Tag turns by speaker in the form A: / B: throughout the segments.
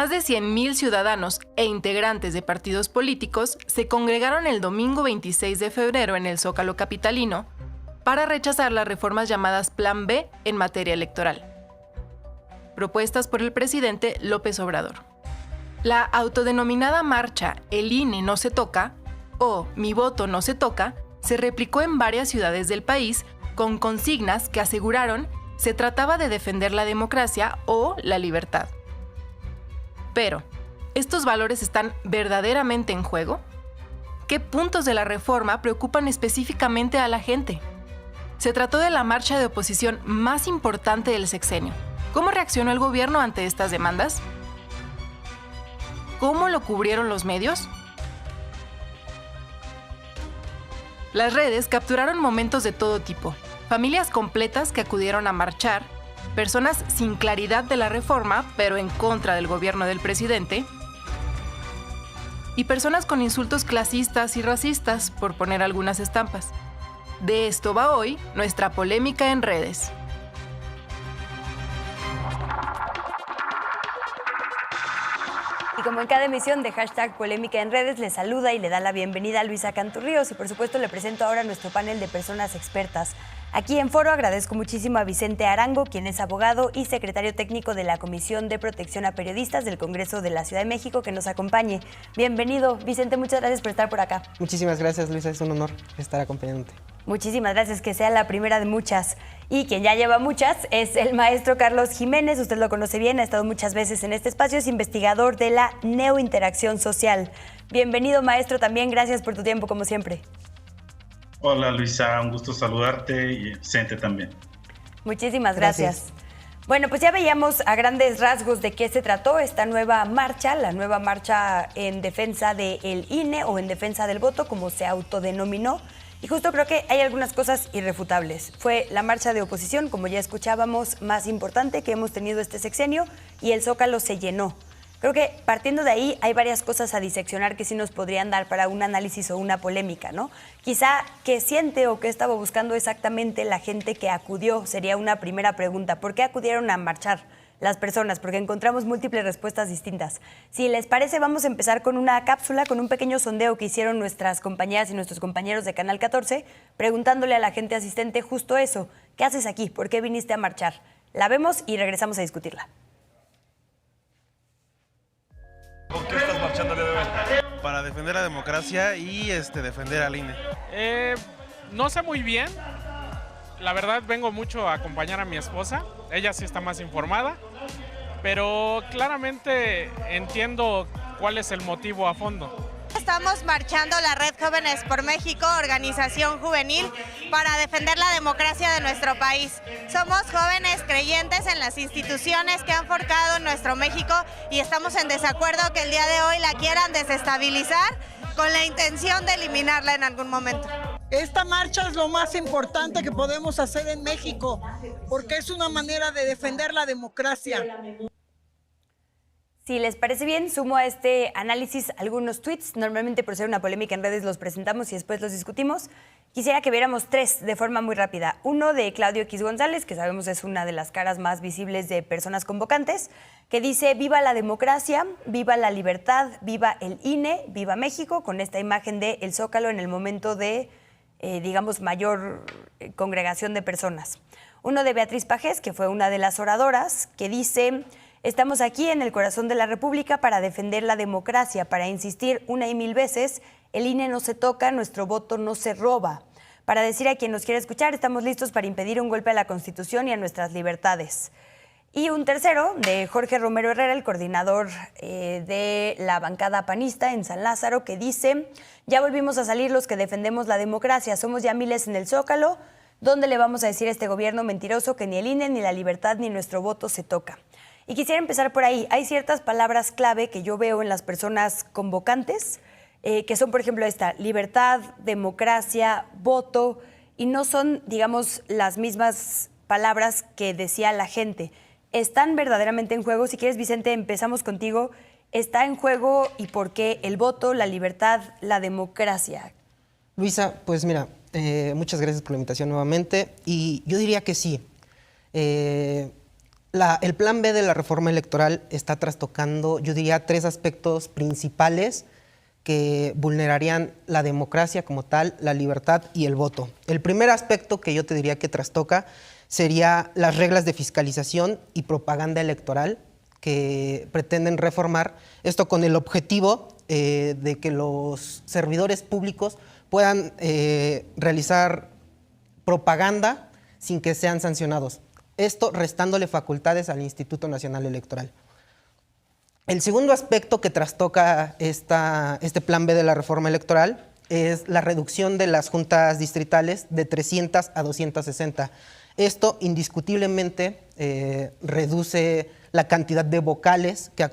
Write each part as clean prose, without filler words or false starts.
A: Más de 100,000 ciudadanos e integrantes de partidos políticos se congregaron el domingo 26 de febrero en el Zócalo capitalino para rechazar las reformas llamadas Plan B en materia electoral, propuestas por el presidente López Obrador. La autodenominada marcha El INE no se toca o Mi voto no se toca se replicó en varias ciudades del país con consignas que aseguraron se trataba de defender la democracia o la libertad. Pero, ¿estos valores están verdaderamente en juego? ¿Qué puntos de la reforma preocupan específicamente a la gente? Se trató de la marcha de oposición más importante del sexenio. ¿Cómo reaccionó el gobierno ante estas demandas? ¿Cómo lo cubrieron los medios? Las redes capturaron momentos de todo tipo. Familias completas que acudieron a marchar, personas sin claridad de la reforma, pero en contra del gobierno del presidente, y personas con insultos clasistas y racistas, por poner algunas estampas. De esto va hoy nuestra polémica en redes.
B: Y como en cada emisión de Hashtag Polémica en Redes, le saluda y le da la bienvenida a Luisa Canturríos y por supuesto le presento ahora nuestro panel de personas expertas. Aquí en Foro agradezco muchísimo a Vicente Arango, quien es abogado y secretario técnico de la Comisión de Protección a Periodistas del Congreso de la Ciudad de México, que nos acompañe. Bienvenido, Vicente, muchas gracias por estar por acá.
C: Muchísimas gracias, Luisa, es un honor estar acompañándote.
B: Muchísimas gracias, que sea la primera de muchas. Y quien ya lleva muchas es el maestro Carlos Jiménez, usted lo conoce bien, ha estado muchas veces en este espacio, es investigador de la neointeracción social. Bienvenido, maestro, también gracias por tu tiempo, como siempre.
D: Hola Luisa, un gusto saludarte y Vicente también.
B: Muchísimas gracias. Bueno, pues ya veíamos a grandes rasgos de qué se trató esta nueva marcha, la nueva marcha en defensa del INE o en defensa del voto, como se autodenominó. Y justo creo que hay algunas cosas irrefutables. Fue la marcha de oposición, como ya escuchábamos, más importante que hemos tenido este sexenio y el Zócalo se llenó. Creo que partiendo de ahí hay varias cosas a diseccionar que sí nos podrían dar para un análisis o una polémica, ¿no? Quizá qué siente o qué estaba buscando exactamente la gente que acudió sería una primera pregunta. ¿Por qué acudieron a marchar las personas? Porque encontramos múltiples respuestas distintas. Si les parece, vamos a empezar con una cápsula, con un pequeño sondeo que hicieron nuestras compañeras y nuestros compañeros de Canal 14, preguntándole a la gente asistente justo eso. ¿Qué haces aquí? ¿Por qué viniste a marchar? La vemos y regresamos a discutirla.
E: ¿Por qué estás marchando el día de hoy? Para defender la democracia y defender al INE.
F: No sé muy bien. La verdad vengo mucho a acompañar a mi esposa. Ella sí está más informada. Pero claramente entiendo cuál es el motivo a fondo.
G: Estamos marchando la Red Jóvenes por México, organización juvenil, para defender la democracia de nuestro país. Somos jóvenes creyentes en las instituciones que han forjado nuestro México y estamos en desacuerdo que el día de hoy la quieran desestabilizar con la intención de eliminarla en algún momento.
H: Esta marcha es lo más importante que podemos hacer en México, porque es una manera de defender la democracia.
B: Si les parece bien, sumo a este análisis algunos tweets. Normalmente, por ser una polémica en redes, los presentamos y después los discutimos. Quisiera que viéramos tres de forma muy rápida. Uno de Claudio X González, que sabemos es una de las caras más visibles de personas convocantes, que dice: viva la democracia, viva la libertad, viva el INE, viva México, con esta imagen de el Zócalo en el momento de, digamos, mayor congregación de personas. Uno de Beatriz Pajés, que fue una de las oradoras, que dice: estamos aquí en el corazón de la República para defender la democracia, para insistir una y mil veces, el INE no se toca, nuestro voto no se roba. Para decir a quien nos quiera escuchar, estamos listos para impedir un golpe a la Constitución y a nuestras libertades. Y un tercero, de Jorge Romero Herrera, el coordinador de la bancada panista en San Lázaro, que dice: ya volvimos a salir los que defendemos la democracia, somos ya miles en el Zócalo, ¿dónde le vamos a decir a este gobierno mentiroso que ni el INE, ni la libertad, ni nuestro voto se toca? Y quisiera empezar por ahí. Hay ciertas palabras clave que yo veo en las personas convocantes, que son, por ejemplo, esta: libertad, democracia, voto, y no son, digamos, las mismas palabras que decía la gente. ¿Están verdaderamente en juego? Si quieres, Vicente, empezamos contigo. ¿Está en juego y por qué el voto, la libertad, la democracia?
C: Luisa, pues mira, muchas gracias por la invitación nuevamente, y yo diría que sí. El plan B de la reforma electoral está trastocando, yo diría, 3 aspectos principales que vulnerarían la democracia como tal, la libertad y el voto. El primer aspecto que yo te diría que trastoca sería las reglas de fiscalización y propaganda electoral que pretenden reformar, esto con el objetivo de que los servidores públicos puedan realizar propaganda sin que sean sancionados. Esto restándole facultades al Instituto Nacional Electoral. El segundo aspecto que trastoca este plan B de la reforma electoral es la reducción de las juntas distritales de 300 a 260. Esto indiscutiblemente reduce la cantidad de vocales que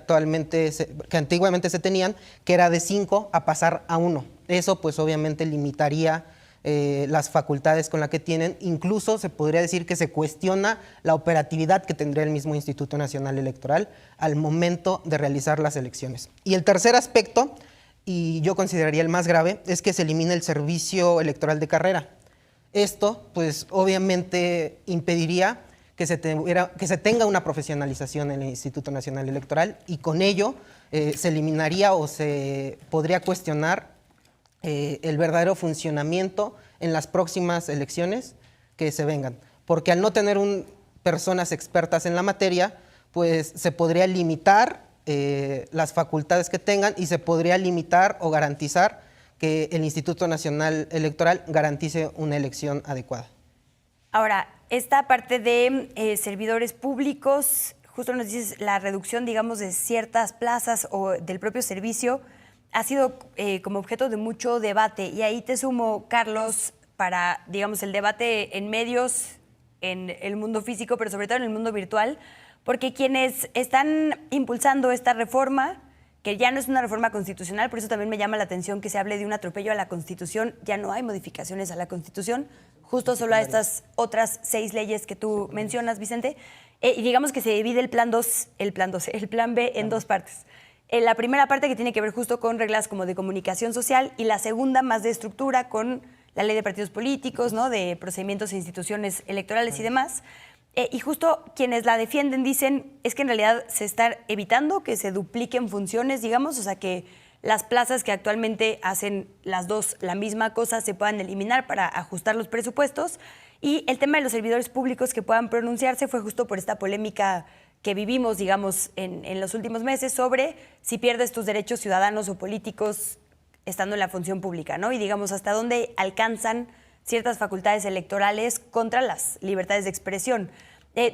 C: antiguamente se tenían, que era de 5 a pasar a 1. Eso pues obviamente limitaría las facultades con las que tienen. Incluso se podría decir que se cuestiona la operatividad que tendría el mismo Instituto Nacional Electoral al momento de realizar las elecciones. Y el tercer aspecto, y yo consideraría el más grave, es que se elimina el servicio electoral de carrera. Esto, pues obviamente impediría que se tenga una profesionalización en el Instituto Nacional Electoral, y con ello se eliminaría o se podría cuestionar el verdadero funcionamiento en las próximas elecciones que se vengan. Porque al no tener personas expertas en la materia, pues se podría limitar las facultades que tengan, y se podría limitar o garantizar que el Instituto Nacional Electoral garantice una elección adecuada.
B: Ahora, esta parte de servidores públicos, justo nos dices la reducción, digamos, de ciertas plazas o del propio servicio, ha sido como objeto de mucho debate. Y ahí te sumo, Carlos, para, digamos, el debate en medios, en el mundo físico, pero sobre todo en el mundo virtual, porque quienes están impulsando esta reforma, que ya no es una reforma constitucional, por eso también me llama la atención que se hable de un atropello a la Constitución. Ya no hay modificaciones a la Constitución, justo solo a estas otras 6 leyes que tú mencionas, Vicente. Y digamos que se divide el plan B en 2 partes. La primera parte que tiene que ver justo con reglas como de comunicación social, y la segunda más de estructura con la ley de partidos políticos, ¿no?, de procedimientos e instituciones electorales y demás. Y justo quienes la defienden dicen es que en realidad se está evitando que se dupliquen funciones, digamos, o sea, que las plazas que actualmente hacen las dos la misma cosa se puedan eliminar para ajustar los presupuestos. Y el tema de los servidores públicos que puedan pronunciarse fue justo por esta polémica que vivimos, digamos, en los últimos meses sobre si pierdes tus derechos ciudadanos o políticos estando en la función pública, ¿no? Y digamos, hasta dónde alcanzan ciertas facultades electorales contra las libertades de expresión.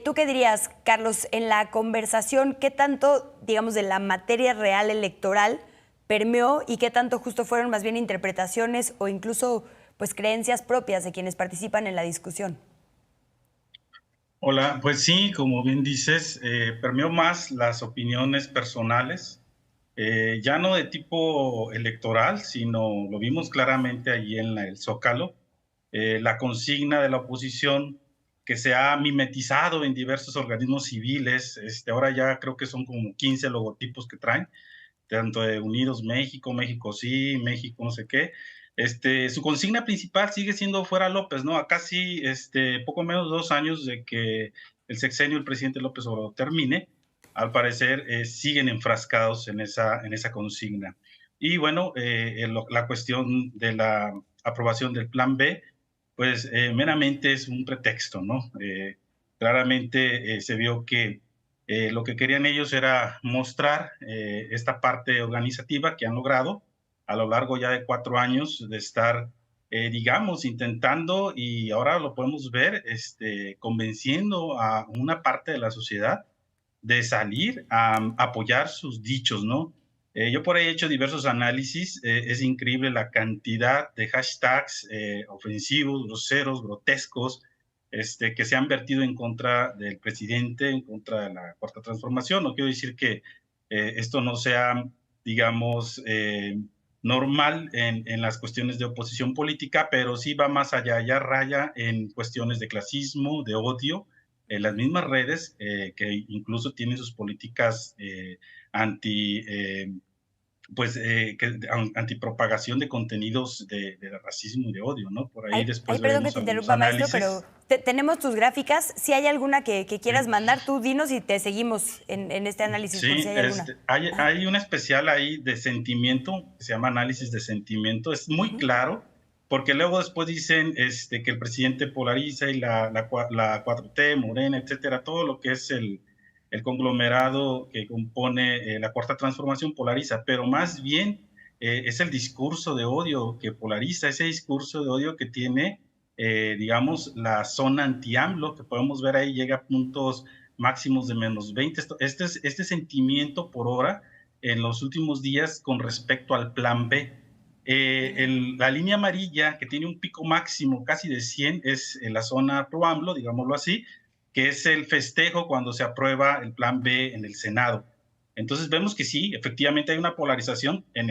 B: ¿Tú qué dirías, Carlos, en la conversación, qué tanto, digamos, de la materia real electoral permeó y qué tanto justo fueron más bien interpretaciones o incluso pues creencias propias de quienes participan en la discusión?
D: Hola, pues sí, como bien dices, permeó más las opiniones personales, ya no de tipo electoral, sino lo vimos claramente allí en el Zócalo, la consigna de la oposición que se ha mimetizado en diversos organismos civiles. Ahora ya creo que son como 15 logotipos que traen, tanto de Unidos México, México sí, México no sé qué. Su consigna principal sigue siendo fuera López, ¿no? A casi poco menos de 2 años de que el sexenio del presidente López Obrador termine, al parecer siguen enfrascados en esa consigna. Y bueno, la cuestión de la aprobación del Plan B, pues meramente es un pretexto, ¿no? Claramente se vio que lo que querían ellos era mostrar esta parte organizativa que han logrado a lo largo ya de 4 años de estar, digamos, intentando, y ahora lo podemos ver, convenciendo a una parte de la sociedad de salir a apoyar sus dichos, ¿no? Yo por ahí he hecho diversos análisis. Es increíble la cantidad de hashtags ofensivos, groseros, grotescos, que se han vertido en contra del presidente, en contra de la Cuarta Transformación. No quiero decir que esto no sea, digamos, normal en las cuestiones de oposición política, pero sí va más allá, ya raya en cuestiones de clasismo, de odio, en las mismas redes que incluso tienen sus políticas pues, antipropagación de contenidos de racismo y de odio, ¿no? Por ahí después
B: perdón que
D: veremos
B: te
D: algunos
B: interrumpa, maestro,
D: análisis.
B: pero tenemos tus gráficas. Si hay alguna que quieras mandar, tú dinos y te seguimos en este análisis, por si hay alguna.
D: Hay un especial ahí de sentimiento, que se llama análisis de sentimiento, es muy claro, porque luego después dicen que el presidente polariza y la 4T, Morena, etcétera, todo lo que es el conglomerado que compone la Cuarta Transformación polariza, pero más bien es el discurso de odio que polariza, ese discurso de odio que tiene, digamos, la zona anti-AMLO, que podemos ver ahí, llega a puntos máximos de menos 20. Este sentimiento por hora en los últimos días con respecto al plan B. La línea amarilla, que tiene un pico máximo casi de 100, es en la zona pro-AMLO, digámoslo así, que es el festejo cuando se aprueba el plan B en el Senado. Entonces vemos que sí, efectivamente hay una polarización en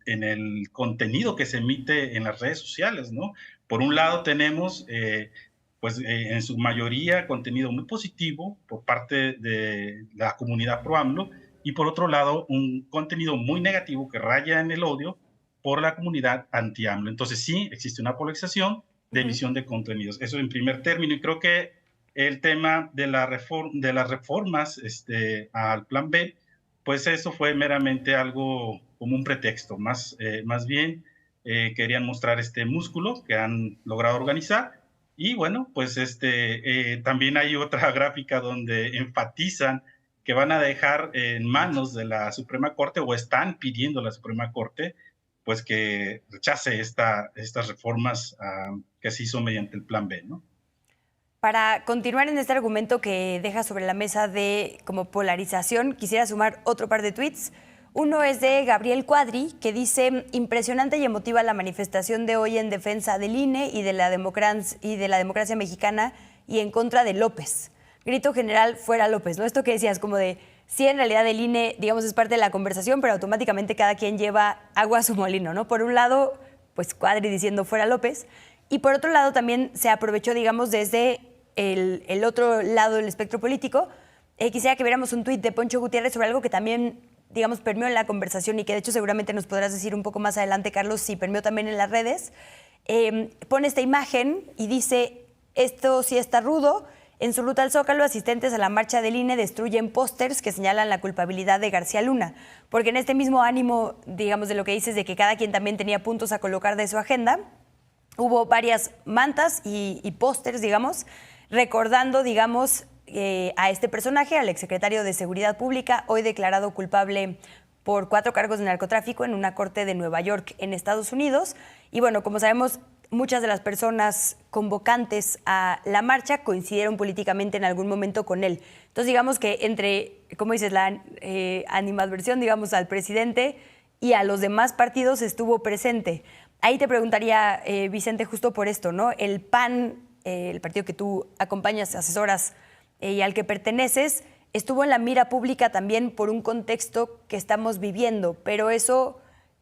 D: el contenido que se emite en las redes sociales, ¿no? Por un lado tenemos, en su mayoría, contenido muy positivo por parte de la comunidad pro-AMLO, y por otro lado, un contenido muy negativo que raya en el odio por la comunidad anti-AMLO. Entonces sí, existe una polarización de emisión de contenidos. Eso en primer término, y creo que el tema de las reformas al plan B, pues eso fue meramente algo como un pretexto, más bien querían mostrar este músculo que han logrado organizar. Y bueno, pues también hay otra gráfica donde enfatizan que van a dejar en manos de la Suprema Corte, o están pidiendo a la Suprema Corte, pues que rechace estas reformas que se hizo mediante el plan B, ¿no?
B: Para continuar en este argumento que deja sobre la mesa de como polarización, quisiera sumar otro par de tweets. Uno es de Gabriel Cuadri, que dice: impresionante y emotiva la manifestación de hoy en defensa del INE y de la democracia mexicana y en contra de López. Grito general, fuera López, ¿no? Esto que decías, como de, sí, en realidad el INE, digamos, es parte de la conversación, pero automáticamente cada quien lleva agua a su molino, ¿no? Por un lado, pues Cuadri diciendo fuera López, y por otro lado también se aprovechó, digamos, desde el otro lado del espectro político. Quisiera que viéramos un tuit de Poncho Gutiérrez sobre algo que también, digamos, permeó en la conversación y que de hecho seguramente nos podrás decir un poco más adelante, Carlos, si permeó también en las redes. Pone esta imagen y dice: esto sí está rudo. En su ruta al Zócalo, asistentes a la marcha del INE destruyen pósters que señalan la culpabilidad de García Luna. Porque en este mismo ánimo, digamos, de lo que dices, de que cada quien también tenía puntos a colocar de su agenda, hubo varias mantas y pósters, digamos, recordando, digamos, a este personaje, al exsecretario de Seguridad Pública, hoy declarado culpable por 4 cargos de narcotráfico en una corte de Nueva York, en Estados Unidos. Y bueno, como sabemos, muchas de las personas convocantes a la marcha coincidieron políticamente en algún momento con él. Entonces, digamos que entre, como dices, la animadversión, digamos, al presidente y a los demás partidos estuvo presente. Ahí te preguntaría, Vicente, justo por esto, ¿no? El PAN, el partido que tú acompañas, asesoras y al que perteneces, estuvo en la mira pública también por un contexto que estamos viviendo, pero eso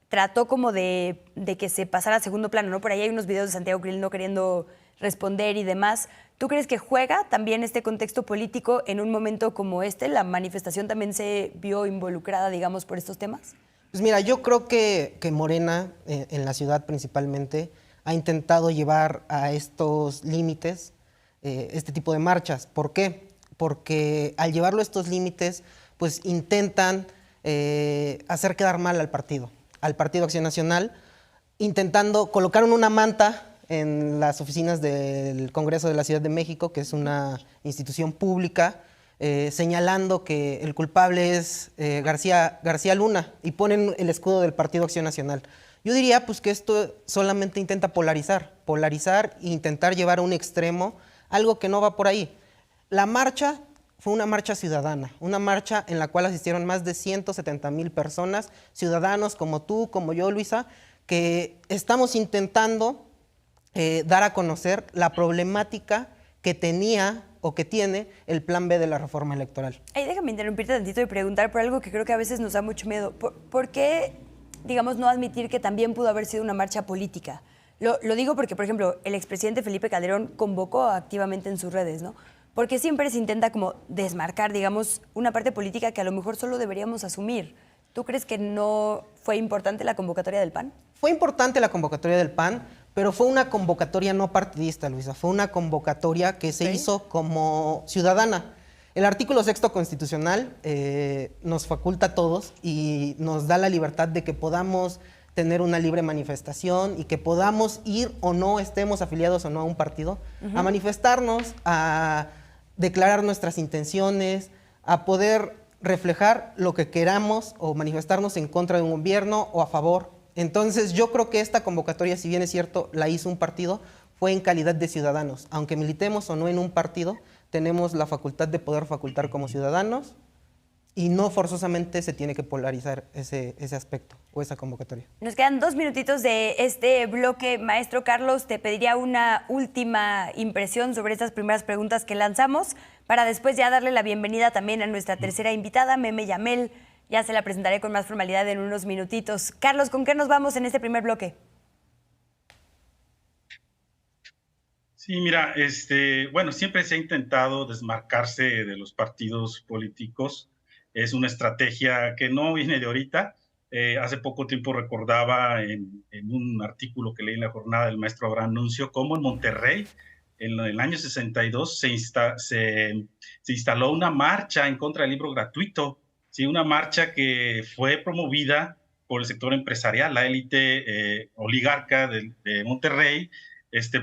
B: trató como de que se pasara a segundo plano, ¿no? Por ahí hay unos videos de Santiago Krill no queriendo responder y demás. ¿Tú crees que juega también este contexto político en un momento como este? ¿La manifestación también se vio involucrada, digamos, por estos temas?
C: Pues mira, yo creo que Morena, en la ciudad principalmente, ha intentado llevar a estos límites este tipo de marchas. ¿Por qué? Porque al llevarlo a estos límites, pues intentan hacer quedar mal al Partido Acción Nacional, intentando colocar una manta en las oficinas del Congreso de la Ciudad de México, que es una institución pública, señalando que el culpable es García Luna, y ponen el escudo del Partido Acción Nacional. Yo diría pues que esto solamente intenta polarizar e intentar llevar a un extremo algo que no va por ahí. La marcha fue una marcha ciudadana, una marcha en la cual asistieron más de 170,000 personas, ciudadanos como tú, como yo, Luisa, que estamos intentando dar a conocer la problemática que tenía o que tiene el plan B de la reforma electoral.
B: Ay, déjame interrumpirte tantito y preguntar por algo que creo que a veces nos da mucho miedo. ¿Por qué, digamos, no admitir que también pudo haber sido una marcha política? Lo digo porque, por ejemplo, el expresidente Felipe Calderón convocó activamente en sus redes, ¿no? Porque siempre se intenta como desmarcar, digamos, una parte política que a lo mejor solo deberíamos asumir. ¿Tú crees que no fue importante la convocatoria del PAN?
C: Fue importante la convocatoria del PAN, pero fue una convocatoria no partidista, Luisa. Fue una convocatoria que se hizo como ciudadana. El artículo 6º constitucional nos faculta a todos y nos da la libertad de que podamos tener una libre manifestación y que podamos ir o no, estemos afiliados o no a un partido, a manifestarnos, a declarar nuestras intenciones, a poder reflejar lo que queramos o manifestarnos en contra de un gobierno o a favor. Entonces yo creo que esta convocatoria, si bien es cierto, la hizo un partido, fue en calidad de ciudadanos. Aunque militemos o no en un partido, tenemos la facultad de poder facultar como ciudadanos y no forzosamente se tiene que polarizar ese aspecto o esa convocatoria.
B: Nos quedan 2 minutitos de este bloque. Maestro Carlos, te pediría una última impresión sobre estas primeras preguntas que lanzamos para después ya darle la bienvenida también a nuestra tercera invitada, Meme Yamel. Ya se la presentaré con más formalidad en unos minutitos. Carlos, ¿con qué nos vamos en este primer bloque?
D: Sí, mira, bueno, siempre se ha intentado desmarcarse de los partidos políticos. Es una estrategia que no viene de ahorita. Hace poco tiempo recordaba en un artículo que leí en La Jornada del maestro Abraham Nuncio cómo en Monterrey, en el año 62, se instaló una marcha en contra del libro gratuito. Sí, una marcha que fue promovida por el sector empresarial, la élite oligarca de Monterrey,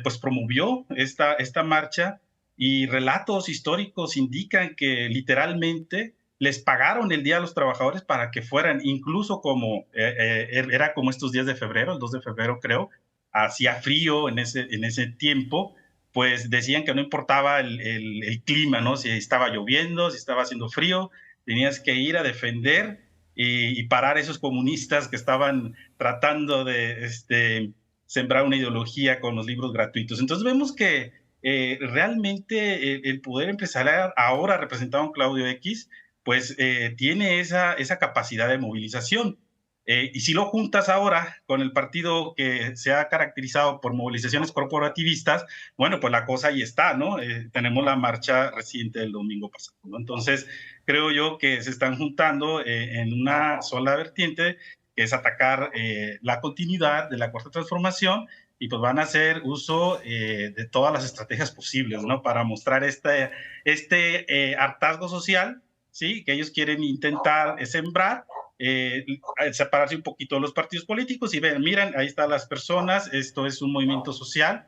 D: pues promovió esta marcha, y relatos históricos indican que literalmente les pagaron el Día a los Trabajadores para que fueran, incluso como era como estos días de febrero, el 2 de febrero creo, hacía frío en ese tiempo, pues decían que no importaba el clima, ¿no? Si estaba lloviendo, si estaba haciendo frío, tenías que ir a defender y parar a esos comunistas que estaban tratando de sembrar una ideología con los libros gratuitos. Entonces vemos que realmente el poder empresarial, ahora representado en Claudio X, pues tiene esa capacidad de movilización. Y si lo juntas ahora con el partido que se ha caracterizado por movilizaciones corporativistas, bueno, pues la cosa ahí está, ¿no? Tenemos la marcha reciente del domingo pasado, ¿no? Entonces, creo yo que se están juntando en una sola vertiente, que es atacar la continuidad de la Cuarta Transformación, y pues van a hacer uso de todas las estrategias posibles, ¿no? Para mostrar este hartazgo social, ¿sí? Que ellos quieren intentar sembrar, separarse un poquito de los partidos políticos y ven, miren, ahí están las personas, esto es un movimiento social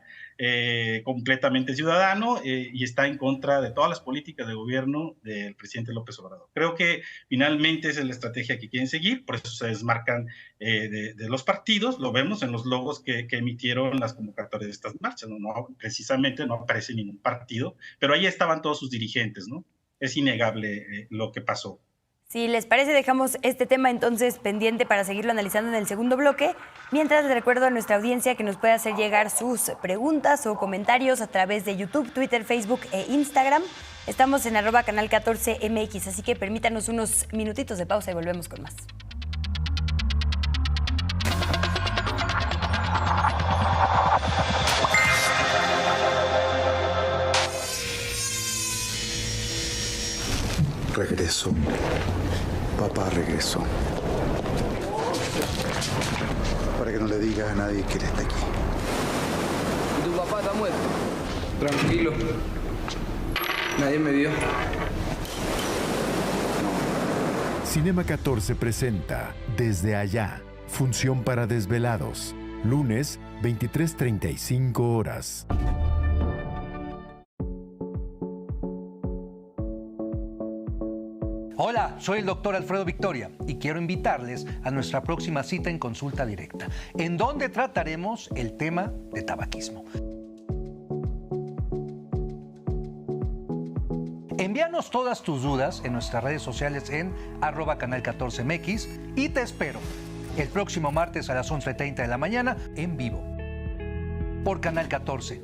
D: completamente ciudadano y está en contra de todas las políticas de gobierno del presidente López Obrador. Creo que finalmente esa es la estrategia que quieren seguir, por eso se desmarcan de los partidos. Lo vemos en los logos que emitieron las convocatorias de estas marchas, ¿no? Precisamente no aparece ningún partido, pero ahí estaban todos sus dirigentes, ¿no? Es innegable lo que pasó.
B: Si les parece, dejamos este tema entonces pendiente para seguirlo analizando en el segundo bloque. Mientras, les recuerdo a nuestra audiencia que nos puede hacer llegar sus preguntas o comentarios a través de YouTube, Twitter, Facebook e Instagram. Estamos en @canal14mx, así que permítanos unos minutitos de pausa y volvemos con más.
I: Regresó. Papá regresó. Para que no le digas a nadie que él está aquí.
J: ¿Y tu papá está muerto? Tranquilo. Nadie me vio.
K: Cinema 14 presenta Desde Allá, función para desvelados. Lunes, 23:35 horas.
L: Hola, soy el doctor Alfredo Victoria y quiero invitarles a nuestra próxima cita en consulta directa, en donde trataremos el tema de tabaquismo. Envíanos todas tus dudas en nuestras redes sociales en @canal14mx y te espero el próximo martes a las 11:30 de la mañana en vivo por Canal 14.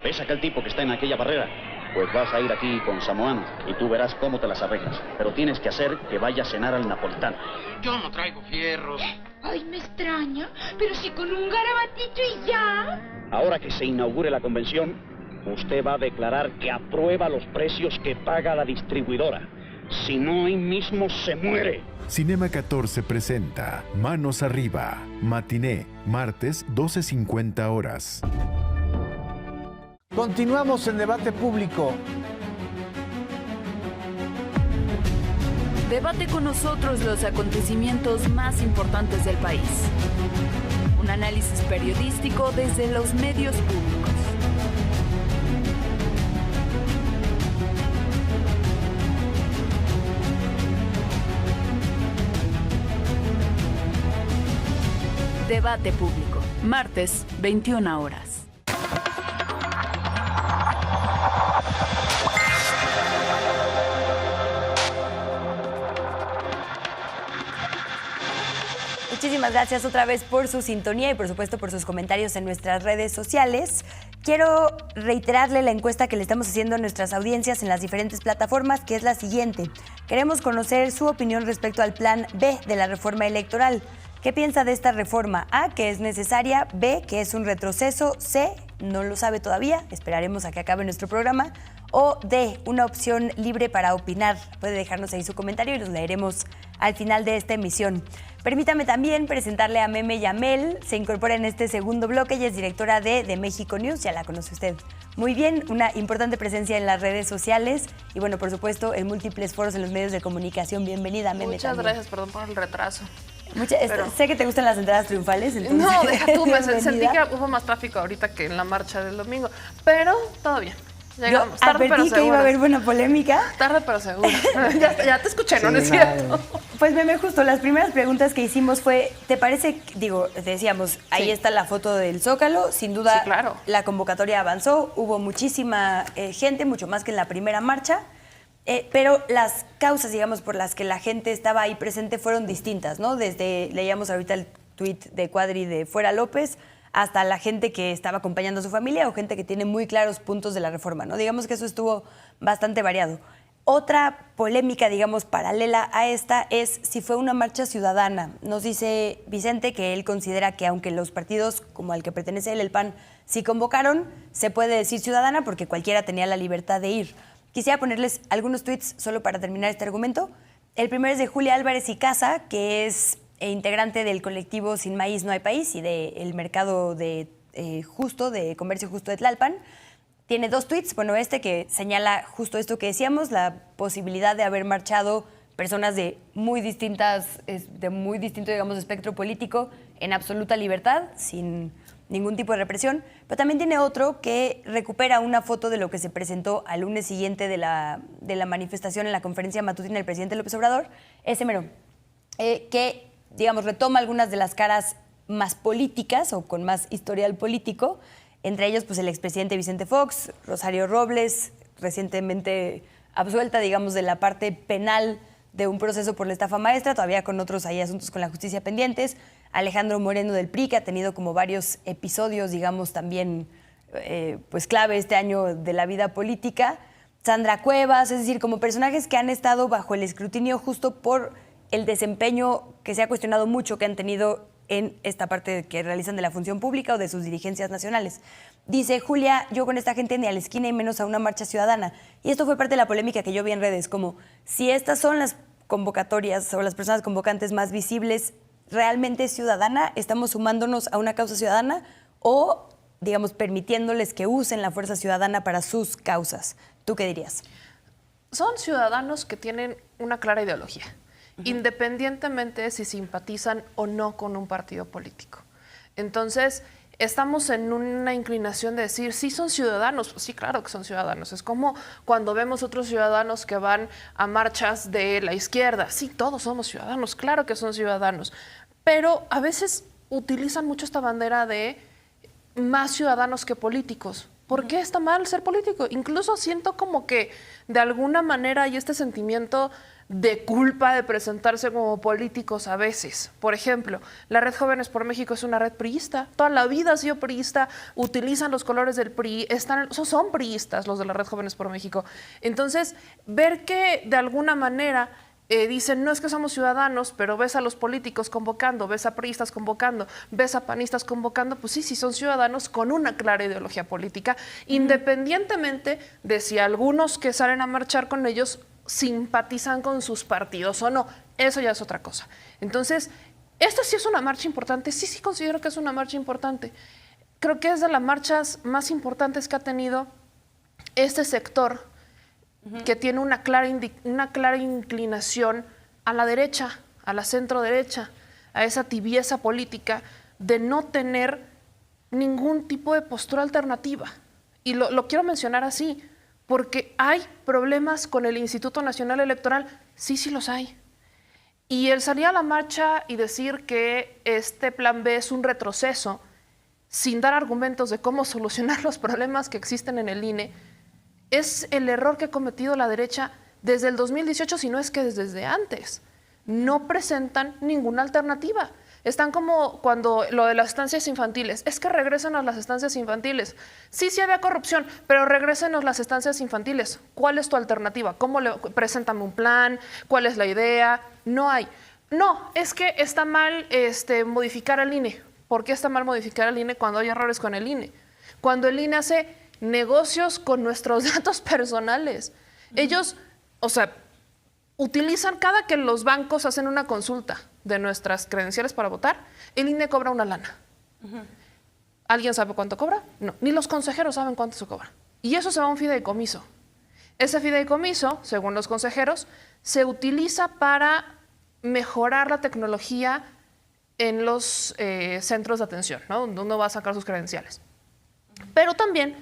M: ¿Ves aquel tipo que está en aquella barrera? Pues vas a ir aquí con Samoano y tú verás cómo te las arreglas. Pero tienes que hacer que vaya a cenar al napolitano.
N: Yo no traigo fierros.
O: Ay, me extraña, pero si con un garabatito y ya.
M: Ahora que se inaugure la convención, usted va a declarar que aprueba los precios que paga la distribuidora. Si no, hoy mismo se muere.
K: Cinema 14 presenta Manos Arriba, matiné, martes 12:50 horas.
P: Continuamos en debate público.
Q: Debate con nosotros los acontecimientos más importantes del país. Un análisis periodístico desde los medios públicos. Debate público, martes, 21 horas.
B: Muchísimas gracias otra vez por su sintonía y por supuesto por sus comentarios en nuestras redes sociales. Quiero reiterarle la encuesta que le estamos haciendo a nuestras audiencias en las diferentes plataformas, que es la siguiente. Queremos conocer su opinión respecto al plan B de la reforma electoral. ¿Qué piensa de esta reforma? A, que es necesaria; B, que es un retroceso; C, no lo sabe todavía, esperaremos a que acabe nuestro programa; o D, una opción libre para opinar. Puede dejarnos ahí su comentario y los leeremos al final de esta emisión. Permítame también presentarle a Meme Yamel, se incorpora en este segundo bloque y es directora de México News, ya la conoce usted muy bien, una importante presencia en las redes sociales y bueno, por supuesto, en múltiples foros en los medios de comunicación. Bienvenida, Meme.
R: Muchas gracias, perdón por el retraso.
B: Sé que te gustan las entradas triunfales, entonces...
R: No, deja tú, sentí que hubo más tráfico ahorita que en la marcha del domingo, pero todo bien. Llegamos, tarde pero seguro.
B: Que iba a haber buena polémica.
R: Tarde pero seguro. ya te escuché, ¿no? Sí, ¿no es cierto?
B: Pues Meme, justo las primeras preguntas que hicimos fue, ¿te parece? Digo, decíamos, ahí está la foto del Zócalo, sin duda
R: sí, claro.
B: La convocatoria avanzó, hubo muchísima gente, mucho más que en la primera marcha, pero las causas, digamos, por las que la gente estaba ahí presente fueron distintas, ¿no? Desde, leíamos ahorita el tuit de Cuadri de Fuera López, hasta la gente que estaba acompañando a su familia o gente que tiene muy claros puntos de la reforma, ¿no? Digamos que eso estuvo bastante variado. Otra polémica, digamos, paralela a esta es si fue una marcha ciudadana. Nos dice Vicente que él considera que aunque los partidos como al que pertenece él, el PAN, sí convocaron, se puede decir ciudadana porque cualquiera tenía la libertad de ir. Quisiera ponerles algunos tweets solo para terminar este argumento. El primero es de Julia Álvarez y Casa, que es integrante del colectivo Sin Maíz No Hay País y del mercado de comercio justo de Tlalpan. Tiene dos tweets, bueno, este que señala justo esto que decíamos, la posibilidad de haber marchado personas de muy distinto, digamos, espectro político en absoluta libertad, sin ningún tipo de represión. Pero también tiene otro que recupera una foto de lo que se presentó al lunes siguiente de la manifestación en la conferencia matutina del presidente López Obrador, ese mero, que digamos, retoma algunas de las caras más políticas o con más historial político, entre ellos pues el expresidente Vicente Fox, Rosario Robles, recientemente absuelta, digamos, de la parte penal de un proceso por la estafa maestra, todavía con otros ahí asuntos con la justicia pendientes, Alejandro Moreno del PRI, que ha tenido como varios episodios, digamos, también pues clave este año de la vida política, Sandra Cuevas, es decir, como personajes que han estado bajo el escrutinio justo por el desempeño que se ha cuestionado mucho que han tenido en esta parte que realizan de la función pública o de sus dirigencias nacionales. Dice Julia, yo con esta gente ni a la esquina y menos a una marcha ciudadana. Y esto fue parte de la polémica que yo vi en redes, como si estas son las convocatorias o las personas convocantes más visibles, ¿realmente es ciudadana? ¿Estamos sumándonos a una causa ciudadana o, digamos, permitiéndoles que usen la fuerza ciudadana para sus causas? ¿Tú qué dirías?
R: Son ciudadanos que tienen una clara ideología. Independientemente de si simpatizan o no con un partido político. Entonces, estamos en una inclinación de decir, sí son ciudadanos, pues sí, claro que son ciudadanos. Es como cuando vemos otros ciudadanos que van a marchas de la izquierda. Sí, todos somos ciudadanos, claro que son ciudadanos. Pero a veces utilizan mucho esta bandera de más ciudadanos que políticos. ¿Por qué está mal ser político? Incluso siento como que de alguna manera hay este sentimiento de culpa de presentarse como políticos a veces. Por ejemplo, la Red Jóvenes por México es una red priista. Toda la vida ha sido priista, utilizan los colores del PRI, son priistas los de la Red Jóvenes por México. Entonces, ver que de alguna manera dicen, no es que somos ciudadanos, pero ves a los políticos convocando, ves a priistas convocando, ves a panistas convocando, pues sí son ciudadanos con una clara ideología política, independientemente de si algunos que salen a marchar con ellos simpatizan con sus partidos o no. Eso ya es otra cosa. Entonces, esta sí es una marcha importante. Sí considero que es una marcha importante. Creo que es de las marchas más importantes que ha tenido este sector, que tiene una clara inclinación a la derecha, a la centro derecha, a esa tibieza política de no tener ningún tipo de postura alternativa. Y lo quiero mencionar así, porque hay problemas con el Instituto Nacional Electoral, sí los hay. Y el salir a la marcha y decir que este plan B es un retroceso, sin dar argumentos de cómo solucionar los problemas que existen en el INE, es el error que ha cometido la derecha desde el 2018, si no es que desde antes. No presentan ninguna alternativa. Están como cuando lo de las estancias infantiles. Es que regrésenos las estancias infantiles. Sí había corrupción, pero regrésenos las estancias infantiles. ¿Cuál es tu alternativa? Preséntame un plan. ¿Cuál es la idea? No hay. No, es que está mal modificar al INE. ¿Por qué está mal modificar al INE cuando hay errores con el INE? Cuando el INE hace negocios con nuestros datos personales. Ellos, utilizan cada que los bancos hacen una consulta de nuestras credenciales para votar, el INE cobra una lana. ¿Alguien sabe cuánto cobra? No, ni los consejeros saben cuánto se cobra. Y eso se va a un fideicomiso. Ese fideicomiso, según los consejeros, se utiliza para mejorar la tecnología en los centros de atención, ¿no? Donde uno va a sacar sus credenciales. Pero también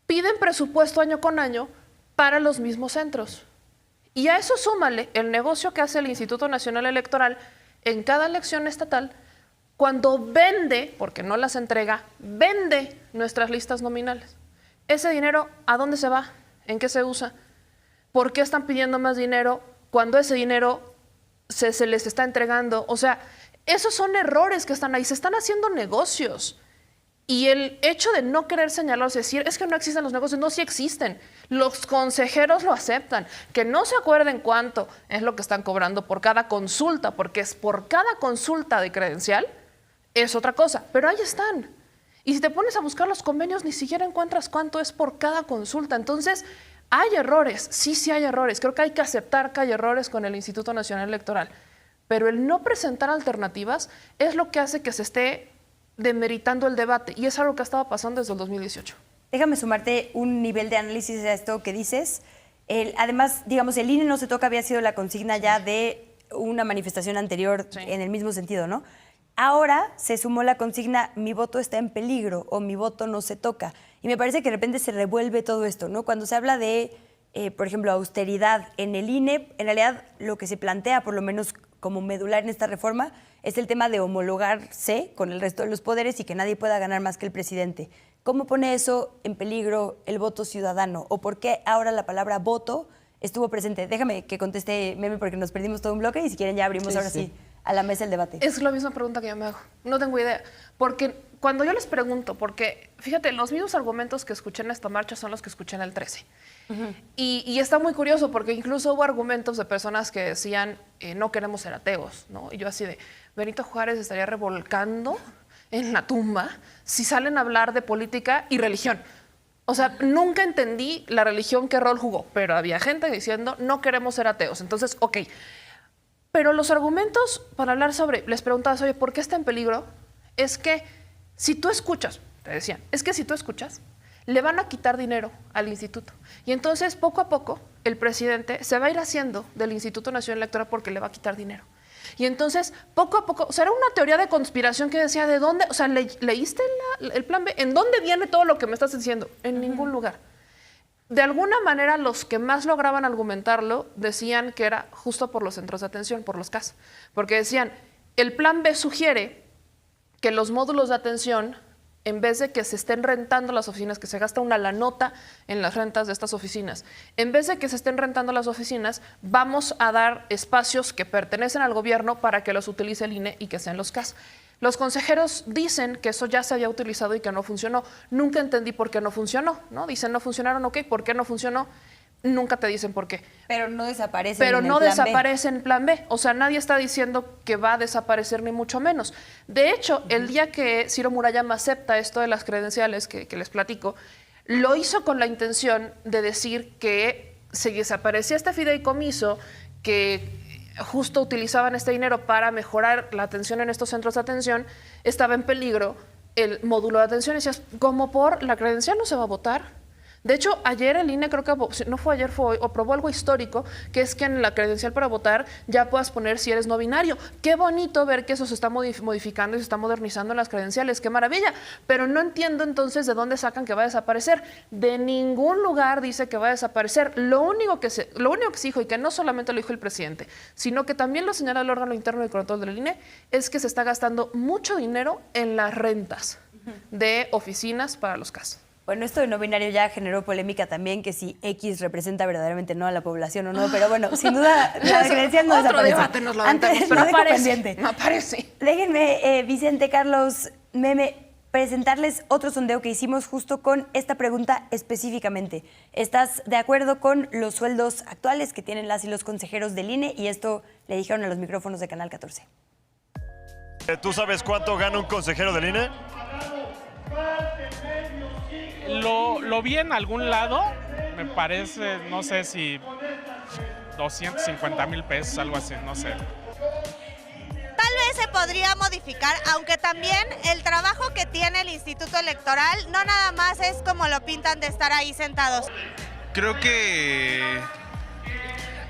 R: piden presupuesto año con año para los mismos centros. Y a eso súmale el negocio que hace el Instituto Nacional Electoral en cada elección estatal cuando vende, porque no las entrega, vende nuestras listas nominales. Ese dinero, ¿a dónde se va? ¿En qué se usa? ¿Por qué están pidiendo más dinero cuando ese dinero se les está entregando? O sea, esos son errores que están ahí, se están haciendo negocios. Y el hecho de no querer señalarlos, decir, es que no existen los negocios, no, sí existen. Los consejeros lo aceptan. Que no se acuerden cuánto es lo que están cobrando por cada consulta, porque es por cada consulta de credencial, es otra cosa. Pero ahí están. Y si te pones a buscar los convenios, ni siquiera encuentras cuánto es por cada consulta. Entonces, hay errores, sí hay errores. Creo que hay que aceptar que hay errores con el Instituto Nacional Electoral. Pero el no presentar alternativas es lo que hace que se esté demeritando el debate, y es algo que ha estado pasando desde el 2018.
B: Déjame sumarte un nivel de análisis a esto que dices. Además, digamos, el INE no se toca había sido la consigna ya de una manifestación anterior en el mismo sentido, ¿no? Ahora se sumó la consigna mi voto está en peligro o mi voto no se toca. Y me parece que de repente se revuelve todo esto, ¿no? Cuando se habla de, por ejemplo, austeridad en el INE, en realidad lo que se plantea, por lo menos como medular en esta reforma, es el tema de homologarse con el resto de los poderes y que nadie pueda ganar más que el presidente. ¿Cómo pone eso en peligro el voto ciudadano? ¿O por qué ahora la palabra voto estuvo presente? Déjame que conteste Meme porque nos perdimos todo un bloque y si quieren ya abrimos ahora sí a la mesa el debate. Es la misma pregunta que yo me hago. No tengo idea. Porque cuando yo les pregunto, porque fíjate, los mismos argumentos que escuché en esta marcha son los que escuché en el 13. Y está muy curioso porque incluso hubo argumentos de personas que decían no queremos ser ateos, ¿no? Y yo así de, Benito Juárez estaría revolcando en la tumba si salen a hablar de política y religión. O sea, nunca entendí la religión qué rol jugó, pero había gente diciendo no queremos ser ateos. Entonces, ok. Pero los argumentos para hablar sobre, les preguntabas, oye, ¿por qué está en peligro? Es que si tú escuchas, te decían, es que si tú escuchas, le van a quitar dinero al instituto. Y entonces, poco a poco, el presidente se va a ir haciendo del Instituto Nacional Electoral porque le va a quitar dinero. Y entonces, poco a poco, o sea, era una teoría de conspiración que decía, ¿de dónde? O sea, ¿leíste el plan B? ¿En dónde viene todo lo que me estás diciendo? En ningún lugar. De alguna manera, los que más lograban argumentarlo decían que era justo por los centros de atención, por los CAS. Porque decían, el plan B sugiere que los módulos de atención, en vez de que se estén rentando las oficinas, que se gasta una lanota en las rentas de estas oficinas, en vez de que se estén rentando las oficinas, vamos a dar espacios que pertenecen al gobierno para que los utilice el INE y que sean los CAS. Los consejeros dicen que eso ya se había utilizado y que no funcionó. Nunca entendí por qué no funcionó, ¿no? Dicen, no funcionaron, ok, ¿por qué no funcionó? Nunca te dicen por qué. Pero no desaparece.
R: Pero no desaparece en plan B. O sea, nadie está diciendo que va a desaparecer ni mucho menos. De hecho, el día que Ciro Murayama acepta esto de las credenciales que les platico, lo hizo con la intención de decir que se desaparecía este fideicomiso que justo utilizaban este dinero para mejorar la atención en estos centros de atención, estaba en peligro el módulo de atención. Y decías, como por la credencial no se va a votar. De hecho, ayer el INE, creo que no fue ayer, fue hoy, aprobó algo histórico, que es que en la credencial para votar ya puedas poner si eres no binario. Qué bonito ver que eso se está modificando y se está modernizando en las credenciales, qué maravilla. Pero no entiendo entonces de dónde sacan que va a desaparecer. De ningún lugar dice que va a desaparecer. Lo único que se dijo, y que no solamente lo dijo el presidente, sino que también lo señala el órgano interno de control del INE, es que se está gastando mucho dinero en las rentas de oficinas para los casos.
B: Bueno, esto de no binario ya generó polémica también, que si X representa verdaderamente no a la población o no, pero bueno, sin duda la credencial no desaparece.
R: Otro debate nos lo aventamos, pero no aparece.
B: Déjenme, Vicente, Carlos, Meme, presentarles otro sondeo que hicimos justo con esta pregunta específicamente. ¿Estás de acuerdo con los sueldos actuales que tienen las y los consejeros del INE? Y esto le dijeron a los micrófonos de Canal 14.
S: ¿Tú sabes cuánto gana un consejero del INE?
F: Lo vi en algún lado, me parece, no sé si 250,000 pesos, algo así, no sé.
G: Tal vez se podría modificar, aunque también el trabajo que tiene el Instituto Electoral no nada más es como lo pintan de estar ahí sentados.
E: Creo que